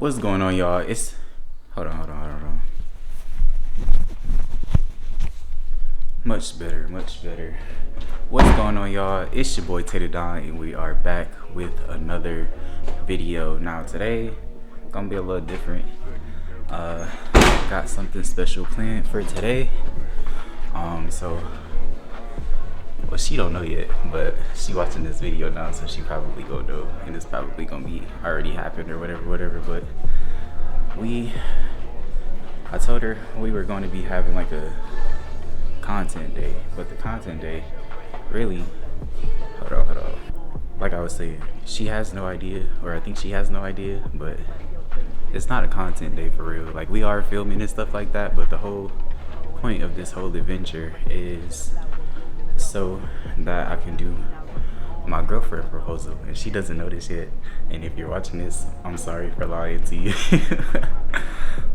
What's going on, y'all? It's hold on. Much better, much better. What's going on, y'all? It's your boy Tater Don, and we are back with another video. Now today, gonna be a little different. Got something special planned for today. So well, she don't know yet, but she watching this video now, so she probably gonna know, and it's probably gonna be already happened or whatever. But I told her we were going to be having like a content day, but the content day really, hold on. Like I was saying, she has no idea, or I think she has no idea, but it's not a content day for real. Like, we are filming and stuff like that, but the whole point of this whole adventure is so that I can do my girlfriend proposal, and she doesn't know this yet. And if you're watching this, I'm sorry for lying to you.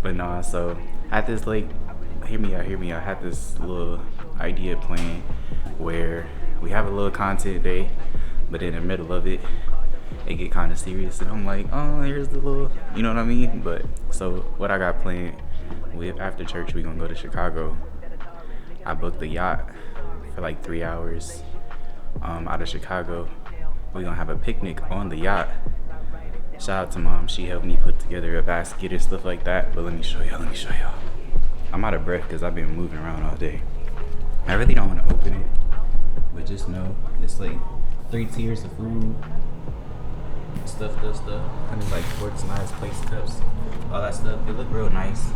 But nah, so at this hear me out. I had this little idea plan where we have a little content day, but in the middle of it get kind of serious, and I'm like, oh, here's the little, you know what I mean? But so what I got planned with after church, we gonna go to Chicago. I booked the yacht for like 3 hours out of Chicago. We're gonna have a picnic on the yacht. Shout out to mom, she helped me put together a basket and stuff like that. But let me show y'all. I'm out of breath because I've been moving around all day. I really don't want to open it, but just know it's like 3 tiers of food, stuff, kind of like forks, knives, plates, cups, all that stuff. It look real nice.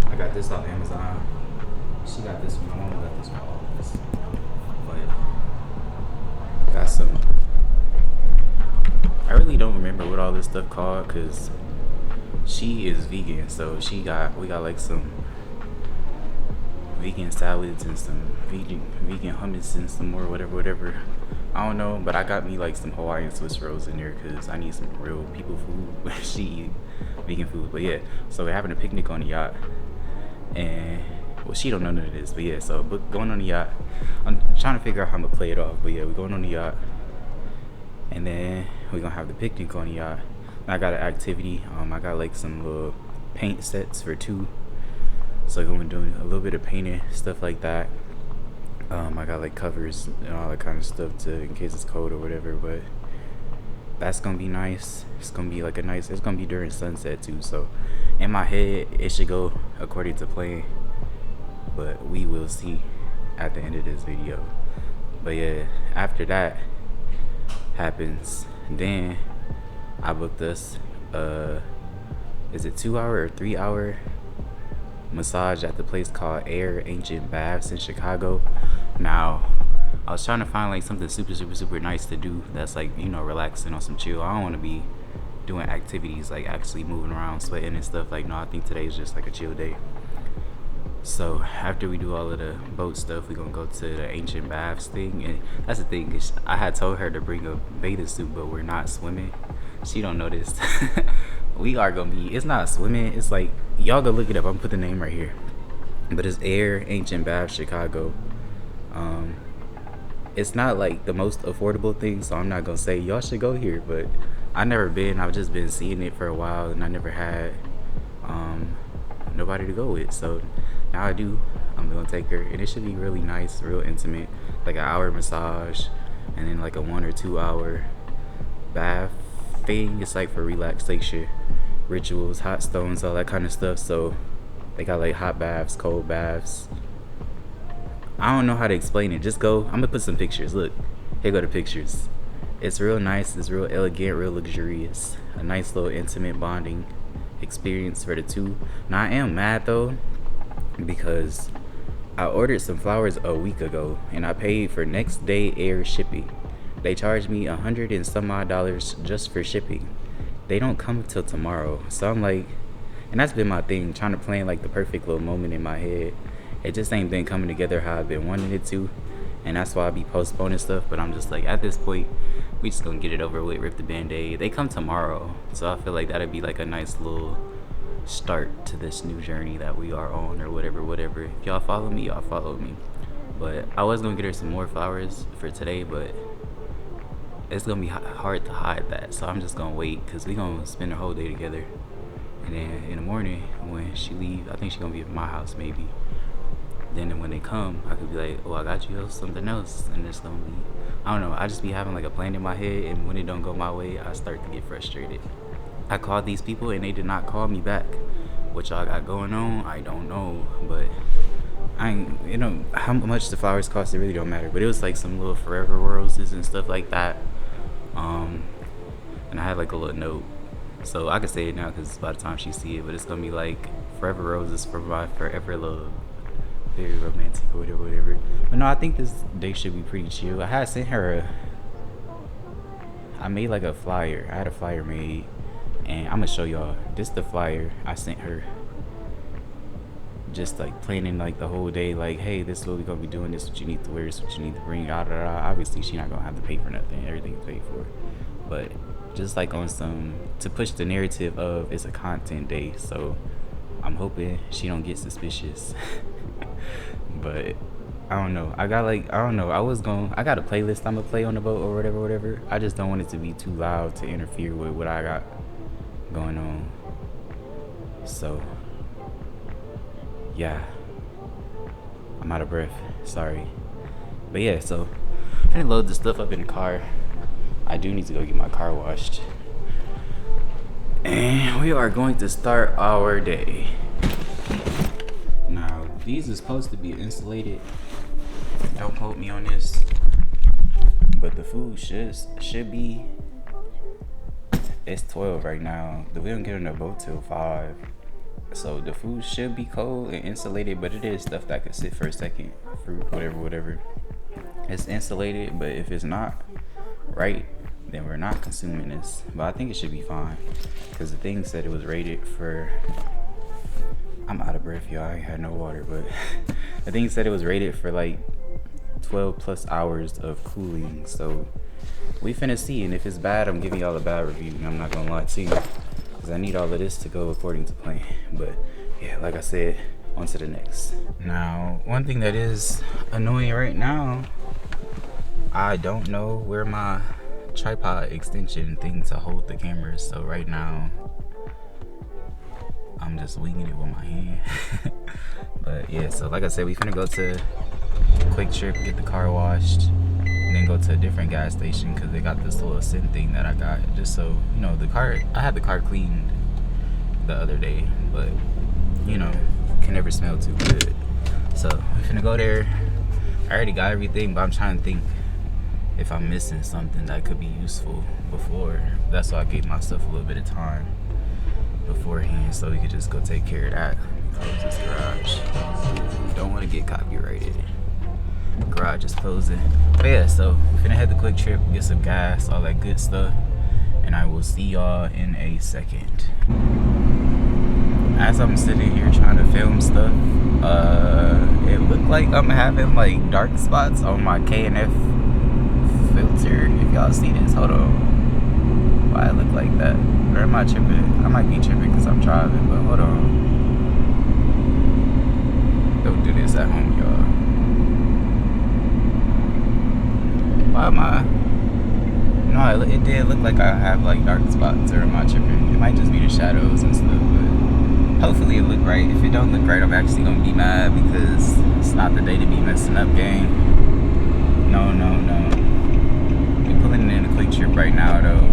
I got this off Amazon. She got this one. My mom got this one off this. But got some. I really don't remember what all this stuff called because she is vegan, so we got like some vegan salads and some vegan hummus and some more whatever. I don't know, but I got me like some Hawaiian Swiss rolls in there because I need some real people food. She eat vegan food, but yeah. So we're having a picnic on the yacht, and well, she don't know none of this, but yeah. So going on the yacht, I'm trying to figure out how I'm gonna play it off, but yeah, we're going on the yacht, and then we're gonna have the picnic on the yacht. I got an activity. I got like some little paint sets for 2. So I'm gonna do a little bit of painting, stuff like that. I got like covers and all that kind of stuff in case it's cold or whatever. But that's gonna be nice. It's gonna be like it's gonna be during sunset too. So in my head, it should go according to plan. But we will see at the end of this video. But yeah, after that happens, then I booked us is it 2-hour or 3-hour massage at the place called Aire Ancient Baths in Chicago. Now I was trying to find like something super nice to do that's like, you know, relaxing on some chill. I don't want to be doing activities like actually moving around, sweating and stuff. Like, no, I think today's just like a chill day. So after we do all of the boat stuff, we're gonna go to the ancient baths thing. And that's the thing, is I had told her to bring a bathing suit, but we're not swimming. She don't know this. We are gonna be, it's not swimming, it's like, y'all go look it up. I'm gonna put the name right here, but it's Aire Ancient Baths Chicago. It's not like the most affordable thing, so I'm not gonna say y'all should go here, but I never been. I've just been seeing it for a while, and I never had nobody to go with. So now I do. I'm gonna take her, and it should be really nice, real intimate, like an hour massage, and then like a 1 or 2 hour bath thing. It's like for relaxation, rituals, hot stones, all that kind of stuff. So they got like hot baths, cold baths. I don't know how to explain it. Just go. I'm gonna put some pictures. Look, here go the pictures. It's real nice. It's real elegant, real luxurious. A nice little intimate bonding experience for the two. Now I am mad though, because I ordered some flowers a week ago and I paid for next day air shipping. They charged me $100 and some odd just for shipping. They don't come till tomorrow. So I'm like, and that's been my thing, trying to plan like the perfect little moment in my head. It just ain't been coming together how I've been wanting it to, and that's why I be postponing stuff. But I'm just like, at this point, we just gonna get it over with, rip the band-aid. They come tomorrow, so I feel like that'd be like a nice little start to this new journey that we are on, or whatever. If y'all follow me, y'all follow me. But I was gonna get her some more flowers for today, but it's gonna be hard to hide that. So I'm just gonna wait because we gonna spend the whole day together. And then in the morning when she leave, I think she gonna be at my house maybe. Then when they come, I could be like, oh, I got you something else, and it's gonna be, I don't know. I just be having like a plan in my head, and when it don't go my way, I start to get frustrated. I called these people and they did not call me back. What y'all got going on, I don't know, but I ain't, you know, how much the flowers cost, it really don't matter. But it was like some little forever roses and stuff like that. And I had like a little note, so I could say it now because by the time she see it, but it's gonna be like forever roses for my forever love. Very romantic or whatever. But no, I think this day should be pretty chill. I had sent her I made like a flyer. I had a flyer made, and I'm gonna show y'all. This the flyer I sent her. Just like planning like the whole day, like, hey, this is what we gonna be doing. This is what you need to wear. This is what you need to bring. Obviously, she not gonna have to pay for nothing. Everything is paid for. But just like on some to push the narrative of it's a content day. So I'm hoping she don't get suspicious. But I don't know. I got like, I don't know. I got a playlist I'm gonna play on the boat or whatever. I just don't want it to be too loud to interfere with what I got going on. So yeah, I'm out of breath. Sorry. But yeah, so I'm gonna load this stuff up in the car. I do need to go get my car washed. And we are going to start our day. Now, these are supposed to be insulated. Don't quote me on this. But the food should be. It's 12 right now. We don't get on the boat till 5. So the food should be cold and insulated, but it is stuff that could sit for a second. Fruit, whatever. It's insulated, but if it's not right, then we're not consuming this. But I think it should be fine, because the thing said it was rated for, I'm out of breath, y'all. I ain't had no water, but the thing said it was rated for like 12 plus hours of cooling. So we finna see, and if it's bad, I'm giving y'all a bad review. I'm not gonna lie to you, because I need all of this to go according to plan. But yeah, like I said, on to the next. Now, one thing that is annoying right now, I don't know where my tripod extension thing to hold the camera. So right now, I'm just winging it with my hand. But yeah, so like I said, we finna go to Quick Trip, get the car washed, and then go to a different gas station because they got this little scent thing that I got, just so, you know, I had the car cleaned the other day, but you know, can never smell too good. So we finna go there. I already got everything, but I'm trying to think if I'm missing something that could be useful before. That's why I gave myself a little bit of time beforehand, so we could just go take care of that. Close this garage. Don't want to get copyrighted. Garage is closing. But yeah, so we're finna head to Quick Trip, get some gas, all that good stuff, and I will see y'all in a second. As I'm sitting here trying to film stuff, it looked like I'm having like dark spots on my K&F filter. If y'all see this, hold on. Why it look like that? Or am I tripping? I might be tripping because I'm driving, but hold on. Don't do this at home, y'all. Why am I? No, it did look like I have like dark spots, or am I tripping? It might just be the shadows and stuff, but hopefully it look right. If it don't look right, I'm actually gonna be mad because it's not the day to be messing up, gang. No. We pulling in a Quick Trip right now, though.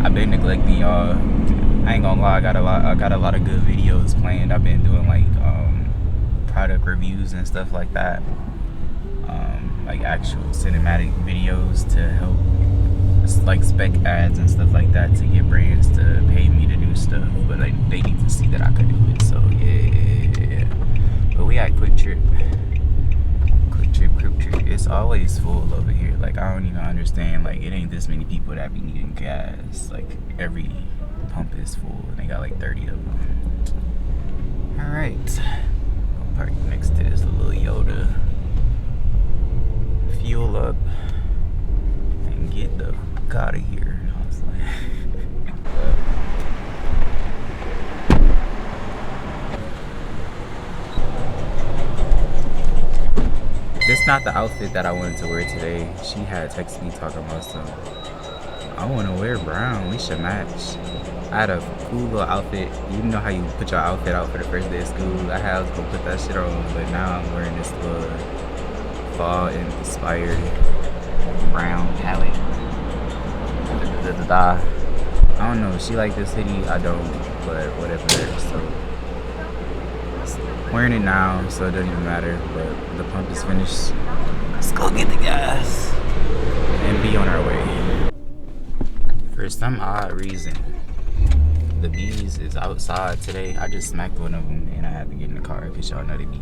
I've been neglecting y'all. I ain't gonna lie, I got a lot of good videos planned. I've been doing like product reviews and stuff like that. Like actual cinematic videos to help, like spec ads and stuff like that, to get brands to pay me to do stuff, but like they need to see that I could do it. So yeah. But we at Quick Trip. It's always full over here. Like I don't even understand. Like it ain't this many people that be needing gas. Like every pump is full, and they got like 30 of them. All right, I'll park next to this little Yoda. Fuel up and get the fuck out of here. I was like, this not the outfit that I wanted to wear today. She had texted me talking about something. I want to wear brown. We should match. I had a cool little outfit. You know how you put your outfit out for the first day of school? I was gonna put that shit on, but now I'm wearing this little fall inspired brown palette. I don't know. She like this hoodie. I don't, but whatever. So wearing it now, so it doesn't even matter. But the pump is finished. Let's go get the gas and be on our way. For some odd reason, the bees is outside today. I just smacked one of them and I had to get in the car because y'all know they be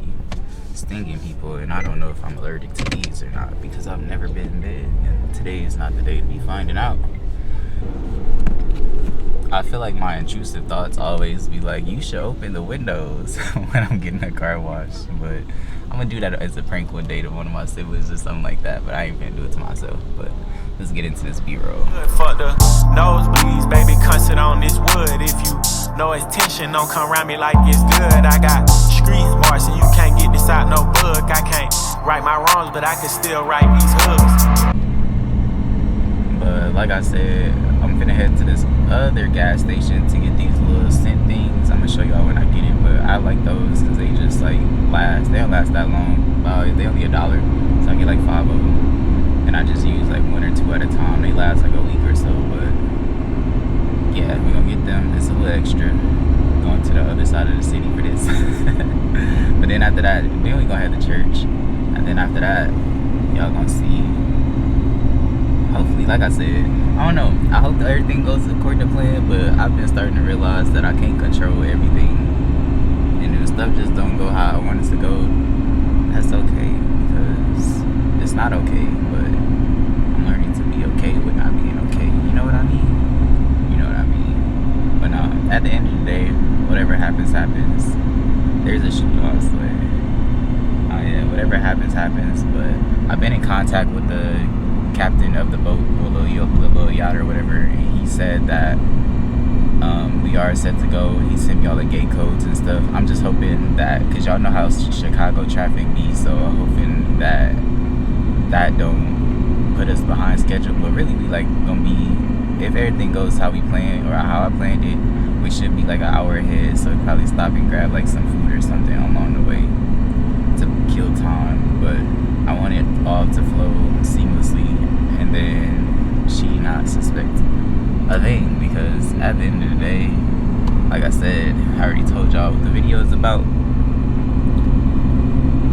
stinging people, and I don't know if I'm allergic to bees or not because I've never been bit, and today is not the day to be finding out. I feel like my intrusive thoughts always be like, you should open the windows when I'm getting a car washed, but I'm gonna do that as a prank one day to one of my siblings or something like that, but I ain't gonna do it to myself. But let's get into this B-roll. Fuck the nosebleeds, baby, constant on this wood. If you know it's tension, don't come around me like it's good. I got street smarts and you can't get this out no book. I can't right my wrongs, but I can still right these hooks. But like I said, I'm finna head to this other gas station to get these little scent things. I'm gonna show y'all when I get it, but I like those because they just like last. They don't last that long. They only $1, so I get like 5 of them, and I just use like 1 or 2 at a time. They last like a week or so, but yeah, we're gonna get them. It's a little extra going to the other side of the city for this. But then after that, then we gonna head to church, and then after that, y'all gonna see. Hopefully, like I said, I don't know. I hope that everything goes according to plan, but I've been starting to realize that I can't control everything. And if stuff just don't go how I want it to go, that's okay, because it's not okay, but I'm learning to be okay with not being okay. You know what I mean? You know what I mean? But no, at the end of the day, whatever happens, happens. There's a shoe loss, but oh yeah, whatever happens, happens. But I've been in contact with the captain of the boat, or the little yacht or whatever, and he said that we are set to go. He sent me all the gate codes and stuff. I'm just hoping that, because y'all know how Chicago traffic be, so I'm hoping that that don't put us behind schedule. But really, we like gonna be, if everything goes how we planned or how I planned it, we should be like an hour ahead, so we'll probably stop and grab like some food or something along the way to kill time. But I want it all to flow seamlessly, and then she not suspect a thing, because at the end of the day, like I said, I already told y'all what the video is about.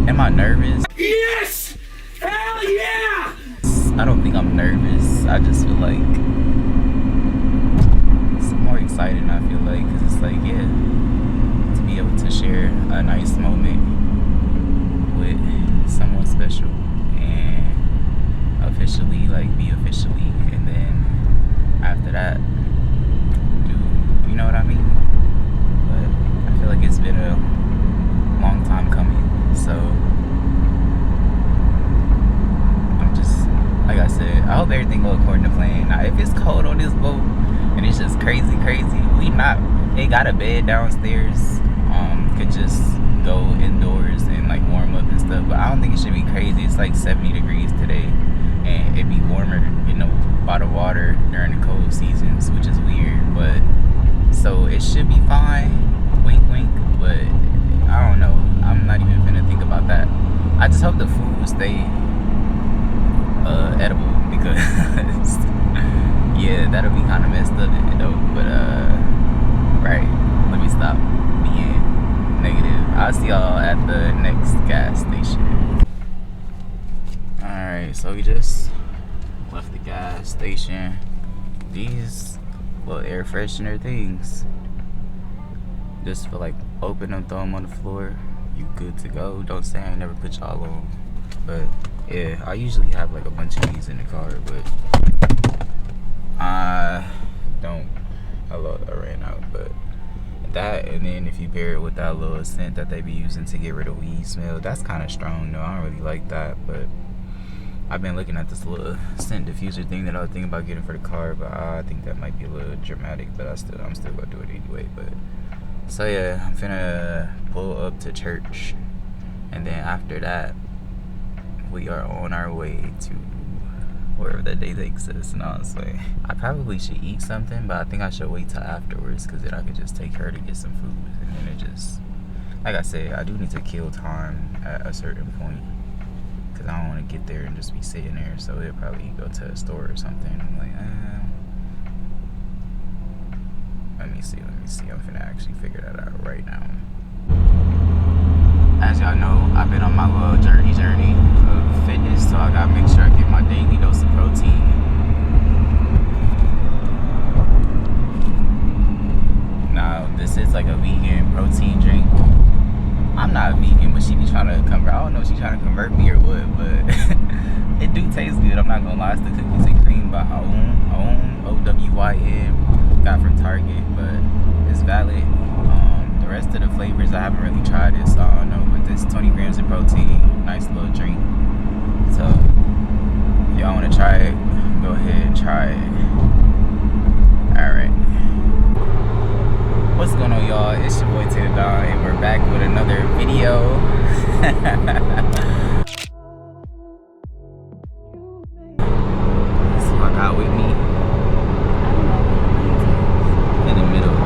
Am I nervous? Yes! Hell yeah! I don't think I'm nervous. I just feel like it's more exciting, I feel like, because it's like, yeah, to be able to share a nice moment with someone special and officially, like, be officially, and then after that, you know what I mean? But I feel like it's been a long time coming, so I'm just, like I said, I hope everything goes according to plan. Now, if it's cold on this boat and it's just crazy, they got a bed downstairs, could just go indoors and like warm up and stuff, but I don't think it should be crazy. It's like 70 degrees today, and it'd be warmer, you know, by the water during the cold seasons, which is weird, but so it should be fine, wink wink. But I don't know, I'm not even gonna think about that. I just hope the food stay edible, because yeah, that'll be kind of messed up, you know. But right, let me stop being negative. I'll see y'all at the next gas station. Alright, so we just left the gas station. These little air freshener things, just for like open them, throw them on the floor, you good to go. Don't say I ain't never put y'all on, but yeah, I usually have like a bunch of these in the car, but I ran out. But that, and then if you pair it with that little scent that they be using to get rid of weed smell, that's kind of strong though. I don't really like that, but I've been looking at this little scent diffuser thing that I was thinking about getting for the car, but I think that might be a little dramatic, but I'm still gonna do it anyway. But so yeah, I'm finna pull up to church, and then after that, we are on our way to wherever that day takes us. And honestly, I probably should eat something, but I think I should wait till afterwards, because then I could just take her to get some food. And then it just, like I said, I do need to kill time at a certain point, because I don't want to get there and just be sitting there. So we'll probably go to a store or something. I'm like, let me see. I'm finna actually figure that out right now. As y'all know, I've been on my little journey of fitness, so I gotta make sure I get my daily dose of protein. Now, this is like a vegan protein drink. I'm not vegan, but she be trying to convert. I don't know if she's trying to convert me or what, but it do taste good. I'm not gonna lie. It's the cookies and cream by Own OWYN. Got from Target, but it's valid. The rest of the flavors I haven't really tried it, so I don't know. But this 20 grams of protein, nice little drink. So if y'all want to try it, go ahead and try it. All right. What's going on, y'all? It's your boy Taylor Don, and we're back with another video. So I got with me in the middle.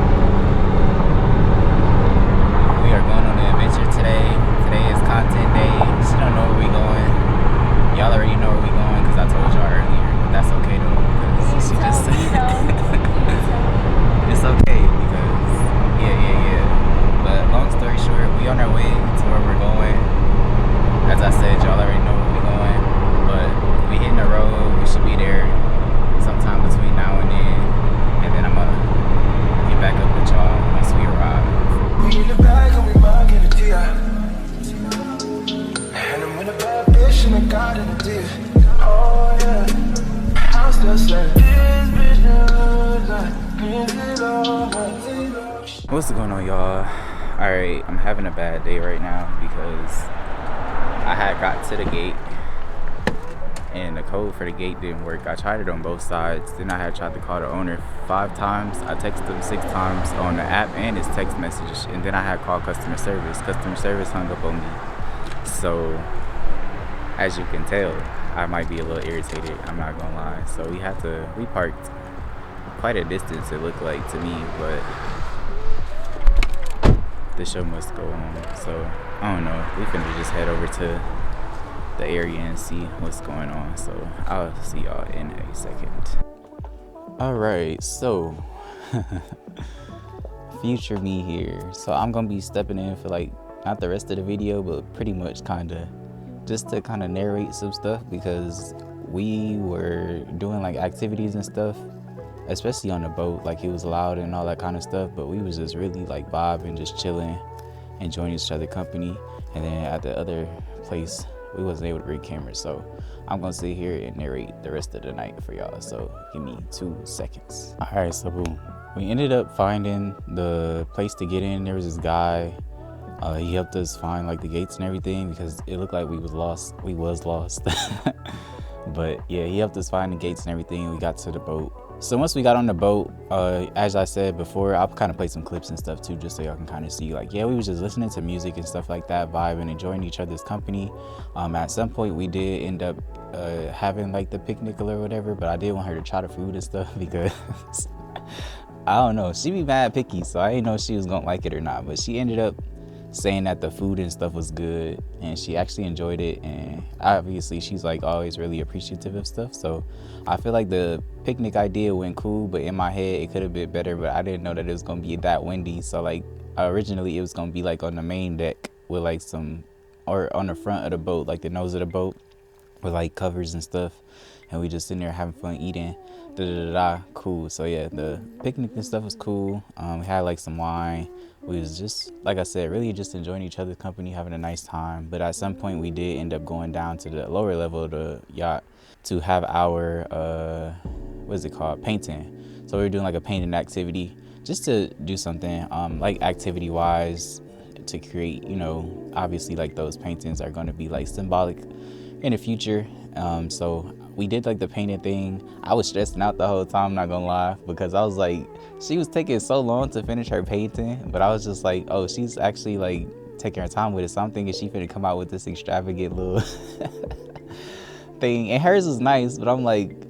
We are going on an adventure today. Today is content day. She don't know where we going. Y'all already know where we going because I told y'all earlier. But that's okay though, because she just it's okay because yeah. But long story short, we on our way to where we're going. As I said, y'all already know where we're going. But we hitting the road. We should be there sometime between now and then. And then I'm gonna get back up with y'all once we arrive. We in the bag and we mugging the T.I. And I'm in a bad fish and I got in the deal. Oh yeah, I'm still saying this bitch knows I it all. What's going on, y'all? Alright, I'm having a bad day right now because I had got to the gate and the code for the gate didn't work. I tried it on both sides. Then I had tried to call the owner 5 times. I texted him 6 times on the app and his text message. And then I had called customer service. Customer service hung up on me. So, as you can tell, I might be a little irritated. I'm not gonna lie. So we parked quite a distance, it looked like to me, but the show must go on. So I don't know. We finna just head over to the area and see what's going on. So I'll see y'all in a second. Alright, so future me here. So I'm gonna be stepping in for like not the rest of the video, but pretty much kinda just to kinda narrate some stuff, because we were doing like activities and stuff, especially on the boat. Like it was loud and all that kind of stuff, but we was just really like vibing, just chilling, enjoying each other company. And then at the other place, we wasn't able to bring cameras, so I'm gonna sit here and narrate the rest of the night for y'all. So give me 2 seconds. All right, so boom, we ended up finding the place to get in. There was this guy. He helped us find like the gates and everything, because it looked like we was lost. But yeah, he helped us find the gates and everything. We got to the boat. So once we got on the boat, as I said before, I'll kind of play some clips and stuff too, just so y'all can kind of see, like, yeah, we was just listening to music and stuff like that, vibing, enjoying each other's company. At some point, we did end up having like the picnic or whatever, but I did want her to try the food and stuff because I don't know, she be mad picky, so I didn't know if she was gonna like it or not. But she ended up saying that the food and stuff was good, and she actually enjoyed it, and obviously she's like always really appreciative of stuff. So I feel like the picnic idea went cool, but in my head it could have been better. But I didn't know that it was gonna be that windy, so like originally it was gonna be like on the main deck with like some, or on the front of the boat, like the nose of the boat, with like covers and stuff, and we just sitting there having fun eating, cool. So yeah, the picnic and stuff was cool. We had like some wine. We was just, like I said, really just enjoying each other's company, having a nice time. But at some point we did end up going down to the lower level of the yacht to have our what is it called, painting. So we were doing like a painting activity, just to do something like activity wise, to create, you know, obviously like those paintings are going to be like symbolic in the future. So we did like the painting thing. I was stressing out the whole time, not gonna lie, because I was like, she was taking so long to finish her painting, but I was just like, oh, she's actually like taking her time with it. So I'm thinking she finna come out with this extravagant little thing, and hers was nice, but I'm like,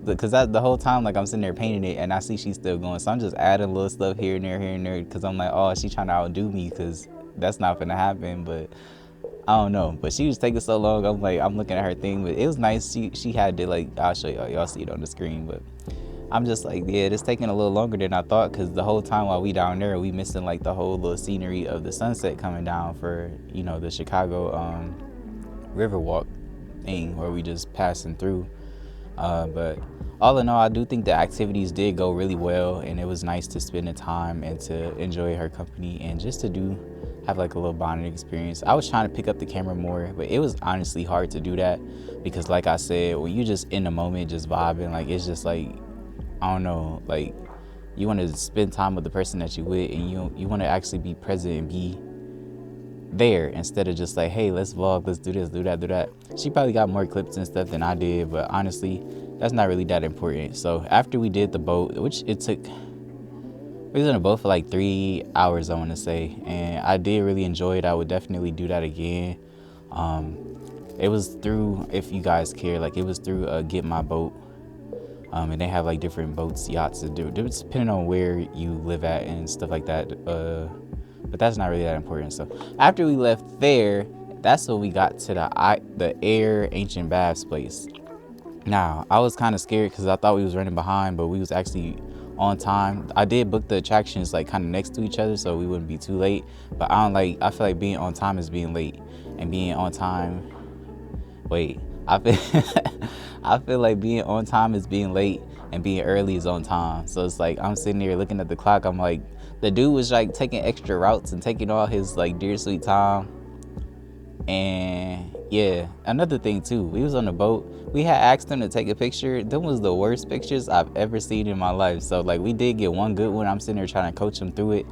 because the whole time, like, I'm sitting there painting it, and I see she's still going, so I'm just adding little stuff here and there, because I'm like, oh, she trying to outdo me, because that's not gonna happen, but I don't know. But she was taking so long, I'm like, I'm looking at her thing, but it was nice. She had it, like, I'll show y'all see it on the screen, but I'm just like, yeah, it's taking a little longer than I thought, because the whole time while we down there, we missing like the whole little scenery of the sunset coming down for, you know, the Chicago Riverwalk thing where we just passing through. But all in all, I do think the activities did go really well, and it was nice to spend the time and to enjoy her company and just to have like a little bonding experience. I was trying to pick up the camera more, but it was honestly hard to do that because, like I said, when you just in the moment, just vibing, like it's just like, I don't know, like you want to spend time with the person that you with, and you want to actually be present and be there instead of just like, hey, let's vlog, let's do this, do that. She probably got more clips and stuff than I did, but honestly, that's not really that important. So after we did the boat, which we was on a boat for like 3 hours, I want to say, and I did really enjoy it. I would definitely do that again. It was through, if you guys care, like it was through Get My Boat. And they have like different boats, yachts, depending on where you live at and stuff like that. But that's not really that important. So after we left there, that's when we got to the Aire Ancient Baths place. Now I was kind of scared because I thought we was running behind, but we was actually on time. I did book the attractions like kind of next to each other so we wouldn't be too late. But I feel like being on time is being late, and being on time. I feel like being on time is being late, and being early is on time. So it's like I'm sitting there looking at the clock. I'm like, the dude was like taking extra routes and taking all his like dear sweet time. And yeah, another thing too, we was on the boat. We had asked him to take a picture. Them was the worst pictures I've ever seen in my life. So like we did get one good one. I'm sitting there trying to coach him through it.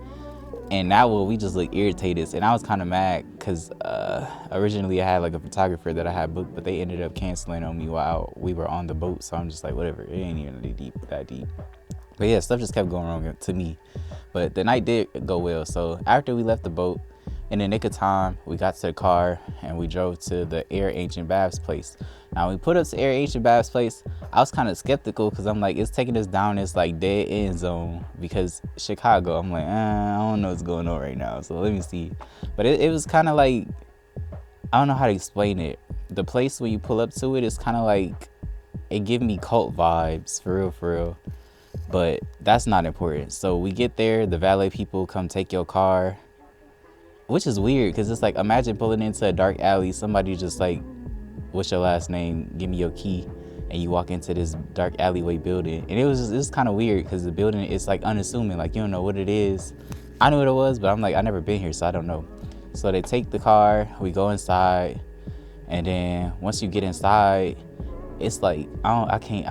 And that one, we just look irritated, and I was kind of mad because originally I had like a photographer that I had booked, but they ended up canceling on me while we were on the boat. So I'm just like, whatever, it ain't even that deep. But yeah, stuff just kept going wrong to me. But the night did go well. So after we left the boat, in the nick of time, we got to the car and we drove to the Aire Ancient Baths place. Now, when we put up to Aire Ancient Baths place, I was kind of skeptical because I'm like, it's taking us down this like dead end zone because Chicago. I'm like, I don't know what's going on right now. So let me see. But it was kind of like, I don't know how to explain it. The place where you pull up to it is kind of like, it give me cult vibes, for real. But that's not important. So we get there, the valet people come take your car, which is weird because it's like, imagine pulling into a dark alley, somebody just like, what's your last name, give me your key, and you walk into this dark alleyway building. And it was kind of weird because the building is like unassuming, like you don't know what it is. I knew what it was, but I'm like, I never been here, so I don't know. So they take the car, we go inside, and then once you get inside, it's like, I can't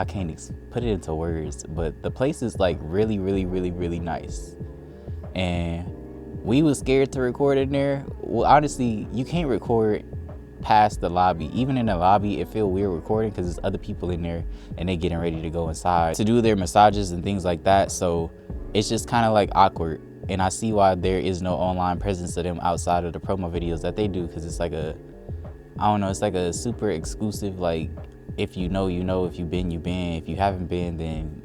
put it into words, but the place is like really nice. And we was scared to record in there. Well, honestly, you can't record past the lobby. Even in the lobby, it feel weird recording because there's other people in there and they getting ready to go inside to do their massages and things like that. So it's just kind of like awkward. And I see why there is no online presence of them outside of the promo videos that they do, because it's like I don't know, it's like a super exclusive, like, if you know, you know, if you've been, you've been. If you haven't been, then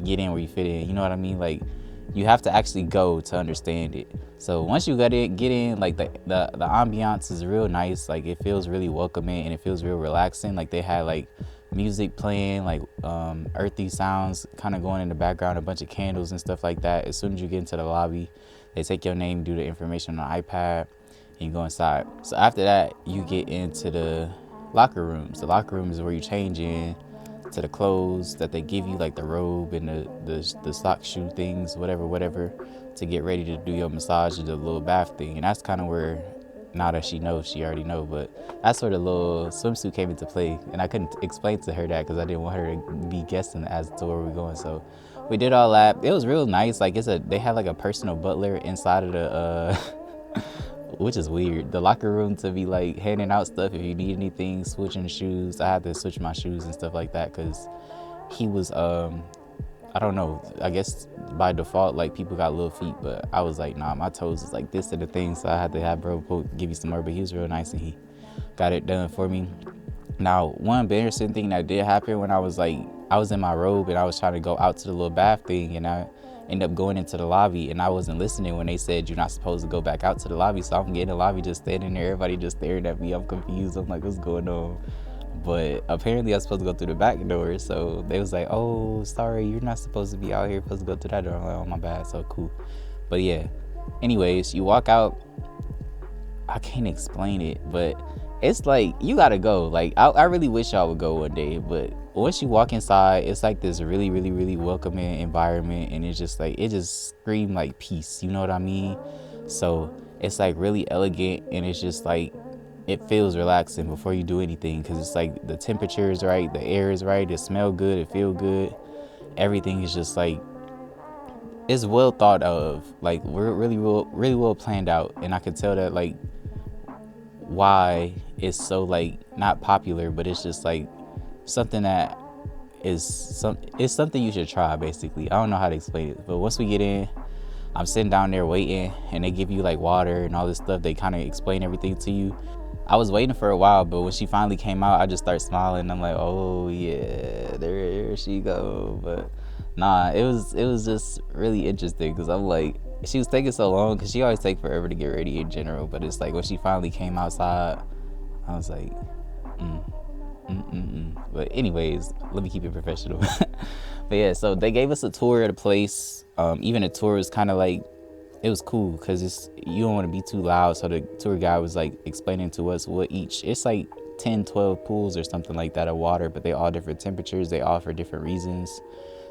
get in where you fit in. You know what I mean? Like, you have to actually go to understand it. So once you get in, like the ambiance is real nice. Like it feels really welcoming and it feels real relaxing. Like they had like music playing, like earthy sounds kind of going in the background, a bunch of candles and stuff like that. As soon as you get into the lobby, they take your name, do the information on the iPad, and you go inside. So after that, you get into the locker rooms. The locker room is where you change in to the clothes that they give you, like the robe and the sock shoe things, whatever, to get ready to do your massage or the little bath thing. And that's kind of where, now that she knows, she already know, but that's where the little swimsuit came into play. And I couldn't explain to her that because I didn't want her to be guessing as to where we're going. So we did all that. It was real nice. Like they had like a personal butler inside of the which is weird, the locker room, to be like handing out stuff if you need anything, switching shoes. I had to switch my shoes and stuff like that because he was I don't know, I guess by default like people got little feet, but I was like, nah, my toes is like this and the thing, so I had to have bro give you some more. But he was real nice and he got it done for me. Now, one embarrassing thing that did happen when I was in my robe and I was trying to go out to the little bath thing, and I ended up going into the lobby, and I wasn't listening when they said you're not supposed to go back out to the lobby. So I'm getting in the lobby, just standing there, everybody just staring at me. I'm confused. I'm like, what's going on? But apparently I was supposed to go through the back door. So they was like, oh, sorry, you're not supposed to be out here. You're supposed to go through that door. I'm like, oh, my bad. So cool. But yeah, anyways, you walk out. I can't explain it, but it's like you gotta go. Like I really wish y'all would go one day, but once you walk inside, it's like this really, really, really welcoming environment, and it's just like it just screams like peace. You know what I mean? So it's like really elegant, and it's just like it feels relaxing before you do anything, because it's like the temperature is right, the air is right, it smells good, it feels good, everything is just like it's well thought of. Like we're really well planned out, and I could tell that like why it's so like not popular, but it's just like something that it's something you should try. Basically, I don't know how to explain it, but once we get in, I'm sitting down there waiting, and they give you like water and all this stuff. They kind of explain everything to you. I was waiting for a while, but when she finally came out, I just started smiling. I'm like, oh yeah, there she go. But nah, it was just really interesting, because I'm like, she was taking so long, because she always take forever to get ready in general. But it's like when she finally came outside, I was like, But anyways, let me keep it professional. But yeah, so they gave us a tour of the place. Even the tour was kind of like, it was cool, because you don't want to be too loud. So the tour guide was like explaining to us what it's like 10, 12 pools or something like that of water, but they all different temperatures. They all for different reasons.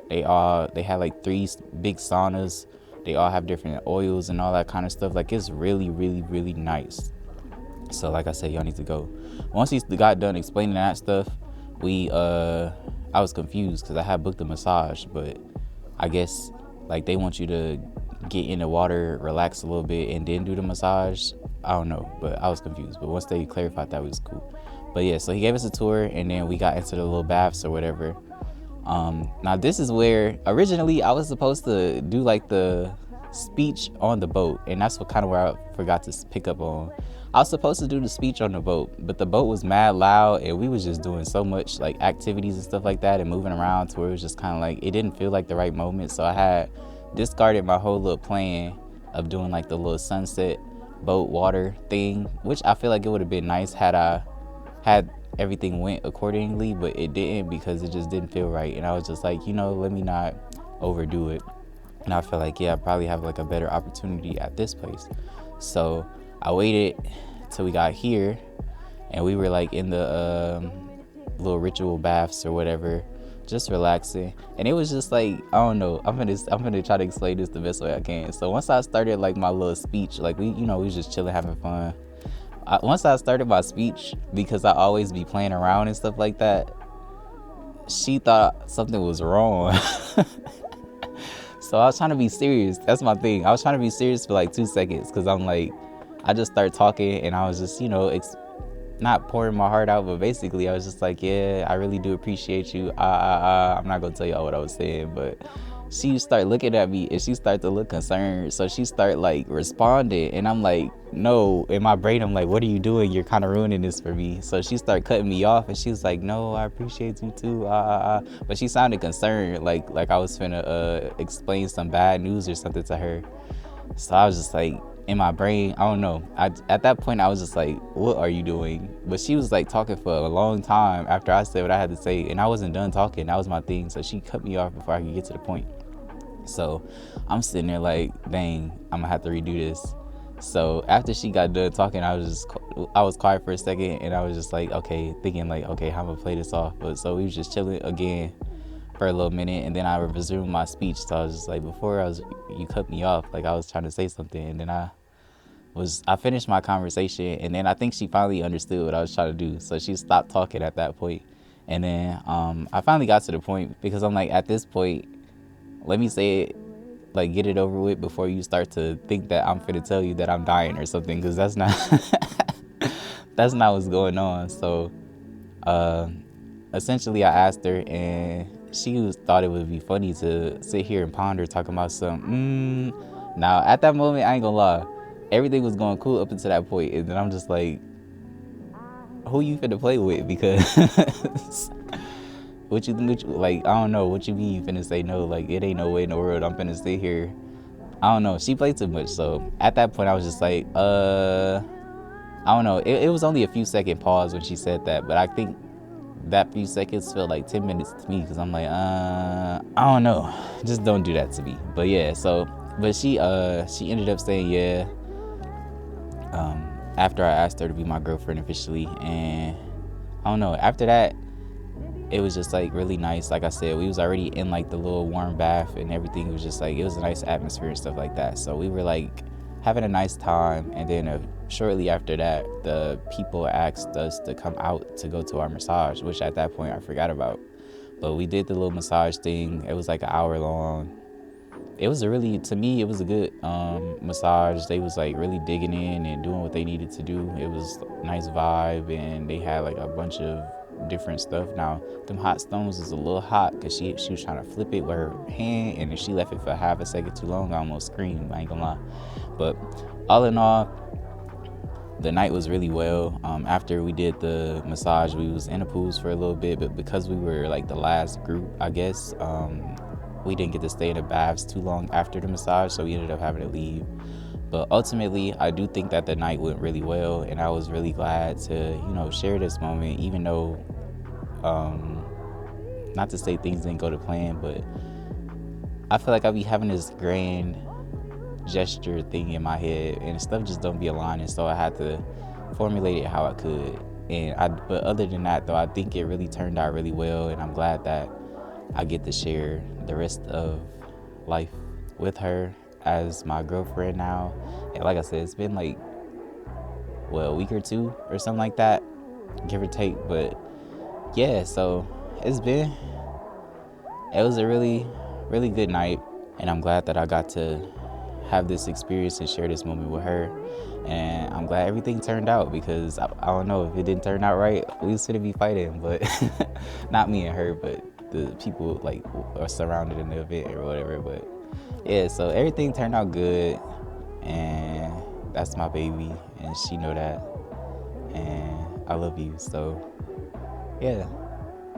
They had like 3 big saunas. They all have different oils and all that kind of stuff. Like it's really, really, really nice. So like I said, y'all need to go. Once he got done explaining that stuff, I was confused, because I had booked a massage, but I guess like they want you to get in the water, relax a little bit, and then do the massage. I don't know, but I was confused. But once they clarified that, it was cool. But yeah, so he gave us a tour, and then we got into the little baths or whatever. Now this is where originally I was supposed to do like the speech on the boat, and that's what kind of where I forgot to pick up on. I was supposed to do the speech on the boat, but the boat was mad loud, and we was just doing so much like activities and stuff like that and moving around to where it was just kind of like it didn't feel like the right moment. So I had discarded my whole little plan of doing like the little sunset boat water thing, which I feel like it would have been nice had I had everything went accordingly, but it didn't, because it just didn't feel right. And I was just like, let me not overdo it. And I feel like, yeah, I probably have like a better opportunity at this place. So I waited till we got here, and we were like in the little ritual baths or whatever, just relaxing. And it was just like, I don't know, I'm gonna try to explain this the best way I can. So once I started like my little speech, like we was just chilling, having fun. Once I started my speech, because I always be playing around and stuff like that, she thought something was wrong. So I was trying to be serious. That's my thing. I was trying to be serious for like 2 seconds, because I'm like, I just started talking, and I was just, not pouring my heart out, but basically I was just like, yeah, I really do appreciate you. I'm not gonna tell y'all what I was saying, but she started looking at me, and she started to look concerned. So she started like responding, and I'm like, no, in my brain I'm like, what are you doing? You're kind of ruining this for me. So she started cutting me off, and she was like, no, I appreciate you too. But she sounded concerned, like I was finna explain some bad news or something to her. So I was just like, in my brain, I don't know. At that point I was just like, what are you doing? But she was like talking for a long time after I said what I had to say, and I wasn't done talking. That was my thing. So she cut me off before I could get to the point. So I'm sitting there like, dang, I'm gonna have to redo this. So after she got done talking, I was quiet for a second, and I was just like, okay, thinking like, okay, how I'm gonna play this off. But so we was just chilling again for a little minute, and then I resumed my speech. So I was just like, you cut me off, like I was trying to say something, and then I finished my conversation, and then I think she finally understood what I was trying to do. So she stopped talking at that point. And then I finally got to the point, because I'm like, at this point, let me say it, like get it over with before you start to think that I'm finna tell you that I'm dying or something, because that's not that's not what's going on. So essentially I asked her, and she thought it would be funny to sit here and ponder talking about some Now at that moment, I ain't gonna lie, everything was going cool up until that point, and then I'm just like, who you finna play with? Because what you like, I don't know what you mean you finna say no. Like, it ain't no way in the world I'm finna stay here. I don't know. She played too much. So at that point I was just like, I don't know. It was only a few second pause when she said that, but I think that few seconds felt like 10 minutes to me, because I'm like, I don't know. Just don't do that to me. But yeah, so, but she ended up saying yeah, after I asked her to be my girlfriend officially. And I don't know, after that, it was just like really nice. Like I said, we was already in like the little warm bath and everything. It was just like, it was a nice atmosphere and stuff like that. So we were like having a nice time. And then shortly after that, the people asked us to come out to go to our massage, which at that point I forgot about. But we did the little massage thing. It was like an hour long. It was to me, it was a good massage. They was like really digging in and doing what they needed to do. It was a nice vibe, and they had like a bunch of different stuff. Now, them hot stones was a little hot because she was trying to flip it with her hand, and if she left it for half a second too long, I almost screamed, I ain't gonna lie. But all in all, the night was really well. After we did the massage, we was in the pools for a little bit, but because we were like the last group, I guess, we didn't get to stay in the baths too long after the massage, so we ended up having to leave. But ultimately, I do think that the night went really well, and I was really glad to, share this moment, even though, not to say things didn't go to plan, but I feel like I be having this grand gesture thing in my head, and stuff just don't be aligning, so I had to formulate it how I could. But other than that, though, I think it really turned out really well, and I'm glad that I get to share the rest of life with her as my girlfriend now. And like I said, it's been like, a week or two or something like that, give or take. But yeah, so it was a really, really good night, and I'm glad that I got to have this experience and share this moment with her. And I'm glad everything turned out, because I don't know, if it didn't turn out right, we was gonna be fighting. But not me and her, but the people like are surrounded in the event or whatever. But yeah, so everything turned out good, and that's my baby, and she know that, and I love you. So yeah,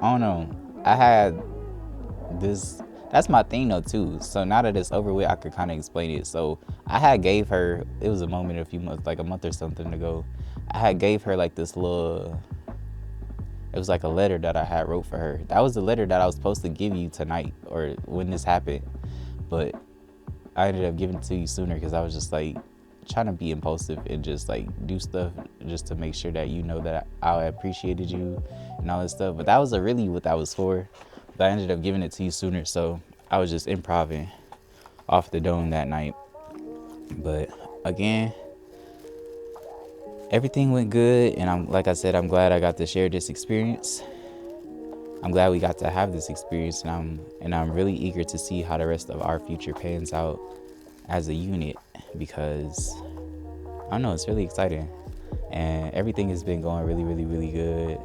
I don't know, I had this, that's my thing though too. So now that it's over with, I could kind of explain it. So I had gave her, it was a moment a few months, like a month or something ago, I had gave her like this little, it was like a letter that I had wrote for her. That was the letter that I was supposed to give you tonight, or when this happened. But I ended up giving it to you sooner, because I was just like trying to be impulsive and just like do stuff just to make sure that you know that I appreciated you and all this stuff. But that was really what that was for. But I ended up giving it to you sooner, so I was just improvising off the dome that night. But again, everything went good, and like I said, I'm glad I got to share this experience. I'm glad we got to have this experience, and I'm really eager to see how the rest of our future pans out as a unit, because I don't know, it's really exciting, and everything has been going really, really, really good.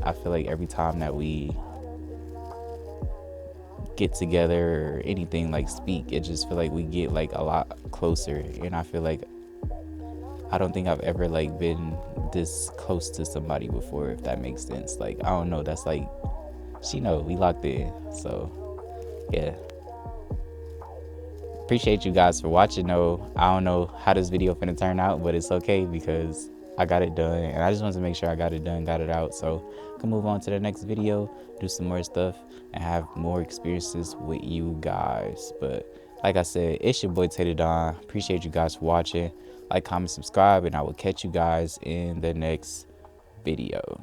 I feel like every time that we get together or anything like speak, it just feel like we get like a lot closer, and I feel like I don't think I've ever like been this close to somebody before, if that makes sense. Like, I don't know, that's like, she know we locked in. So yeah, appreciate you guys for watching though. I don't know how this video finna turn out, but it's okay, because I got it done, and I just wanted to make sure I got it done, got it out, so I can move on to the next video, do some more stuff, and have more experiences with you guys. But like I said, it's your boy Tater Don. Appreciate you guys for watching. Like, comment, subscribe, and I will catch you guys in the next video.